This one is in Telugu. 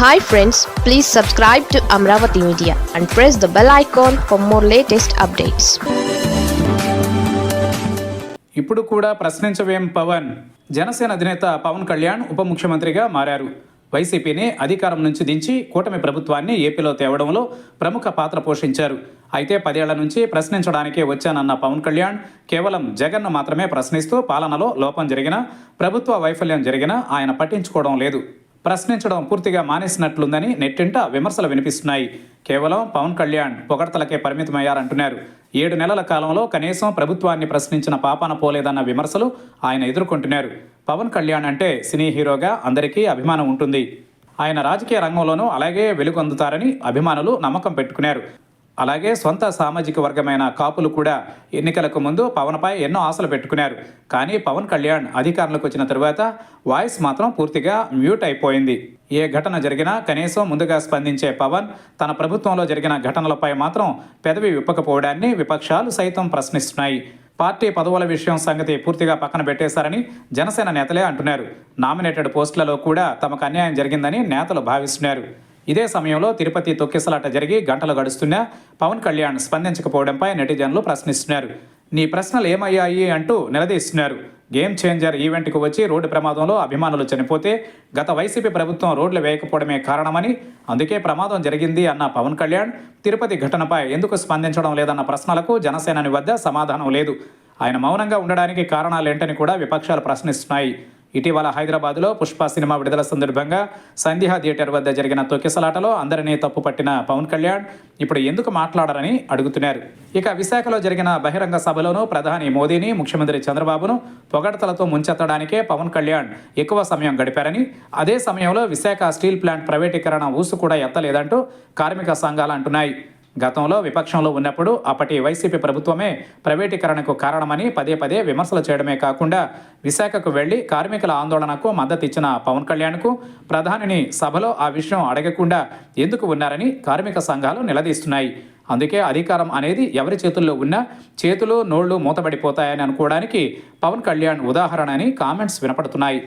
Hi friends, please subscribe to Amravati Media and press the bell icon for more latest updates. ఇప్పుడు కూడా ప్రశ్నించవేం పవన్. జనసేన అధినేత పవన్ కళ్యాణ్ ఉప ముఖ్యమంత్రిగా మారారు. వైసీపీని అధికారం నుంచి దించి కూటమి ప్రభుత్వాన్ని ఏపీలో తేవడంలో ప్రముఖ పాత్ర పోషించారు. అయితే 10 ఏళ్ల నుంచి ప్రశ్నించడానికే వచ్చానన్న పవన్ కళ్యాణ్ కేవలం జగన్ను మాత్రమే ప్రశ్నిస్తూ పాలనలో లోపం జరిగినా, ప్రభుత్వ వైఫల్యం జరిగినా ఆయన పట్టించుకోవడం లేదు. ప్రశ్నించడం పూర్తిగా మానేసినట్లుందని నెట్టింట విమర్శలు వినిపిస్తున్నాయి. కేవలం పవన్ కళ్యాణ్ పొగడ్తలకే పరిమితమయ్యారంటున్నారు. 7 నెలల కాలంలో కనీసం ప్రభుత్వాన్ని ప్రశ్నించిన పాపాన పోలేదన్న విమర్శలు ఆయన ఎదుర్కొంటున్నారు. పవన్ కళ్యాణ్ అంటే సినీ హీరోగా అందరికీ అభిమానం ఉంటుంది. ఆయన రాజకీయ రంగంలోనూ అలాగే వెలుగొందుతారని అభిమానులు నమ్మకం పెట్టుకున్నారు. అలాగే సొంత సామాజిక వర్గమైన కాపులు కూడా ఎన్నికలకు ముందు పవన్పై ఎన్నో ఆశలు పెట్టుకున్నారు. కానీ పవన్ కళ్యాణ్ అధికారంలోకి వచ్చిన తరువాత వాయిస్ మాత్రం పూర్తిగా మ్యూట్ అయిపోయింది. ఏ ఘటన జరిగినా కనీసం ముందుగా స్పందించే పవన్ తన ప్రభుత్వంలో జరిగిన ఘటనలపై మాత్రం పెదవి విప్పకపోవడాన్ని విపక్షాలు సైతం ప్రశ్నిస్తున్నాయి. పార్టీ పదవుల విషయం సంగతి పూర్తిగా పక్కన పెట్టేశారని జనసేన నేతలే అంటున్నారు. నామినేటెడ్ పోస్టులలో కూడా తమకు అన్యాయం జరిగిందని నేతలు భావిస్తున్నారు. ఇదే సమయంలో తిరుపతి తొక్కిసలాట జరిగి గంటలు గడుస్తున్నా పవన్ కళ్యాణ్ స్పందించకపోవడంపై నెటిజన్లు ప్రశ్నిస్తున్నారు. నీ ప్రశ్నలు ఏమయ్యాయి అంటూ నిలదీస్తున్నారు. గేమ్ చేంజర్ ఈవెంట్కు వచ్చి రోడ్డు ప్రమాదంలో అభిమానులు చనిపోతే గత వైసీపీ ప్రభుత్వం రోడ్లు వేయకపోవడమే కారణమని, అందుకే ప్రమాదం జరిగింది అన్న పవన్ కళ్యాణ్ తిరుపతి ఘటనపై ఎందుకు స్పందించడం లేదన్న ప్రశ్నలకు జనసేనాని వద్ద సమాధానం లేదు. ఆయన మౌనంగా ఉండడానికి కారణాలేంటని కూడా విపక్షాలు ప్రశ్నిస్తున్నాయి. ఇటీవల హైదరాబాద్లో పుష్ప సినిమా విడుదల సందర్భంగా సంధ్యా థియేటర్ వద్ద జరిగిన తొక్కిసలాటలో అందరినీ తప్పుపట్టిన పవన్ కళ్యాణ్ ఇప్పుడు ఎందుకు మాట్లాడరని అడుగుతున్నారు. ఇక విశాఖలో జరిగిన బహిరంగ సభలోనూ ప్రధాని మోదీని, ముఖ్యమంత్రి చంద్రబాబును పొగడ్తలతో ముంచెత్తడానికే పవన్ కళ్యాణ్ ఎక్కువ సమయం గడిపారని, అదే సమయంలో విశాఖ స్టీల్ ప్లాంట్ ప్రైవేటీకరణ ఊసు కూడా ఎత్తలేదంటూ కార్మిక సంఘాలు అంటున్నాయి. గతంలో విపక్షంలో ఉన్నప్పుడు అప్పటి వైసీపీ ప్రభుత్వమే ప్రైవేటీకరణకు కారణమని పదే పదే విమర్శలు చేయడమే కాకుండా విశాఖకు వెళ్లి కార్మికుల ఆందోళనకు మద్దతు ఇచ్చిన పవన్ కళ్యాణ్కు ప్రధానిని సభలో ఆ విషయం అడగకుండా ఎందుకు ఉన్నారని కార్మిక సంఘాలు నిలదీస్తున్నాయి. అందుకే అధికారం అనేది ఎవరి చేతుల్లో ఉన్నా చేతులు నోళ్లు మూతబడిపోతాయని అనుకోవడానికి పవన్ కళ్యాణ్ ఉదాహరణ అని కామెంట్స్ వినపడుతున్నాయి.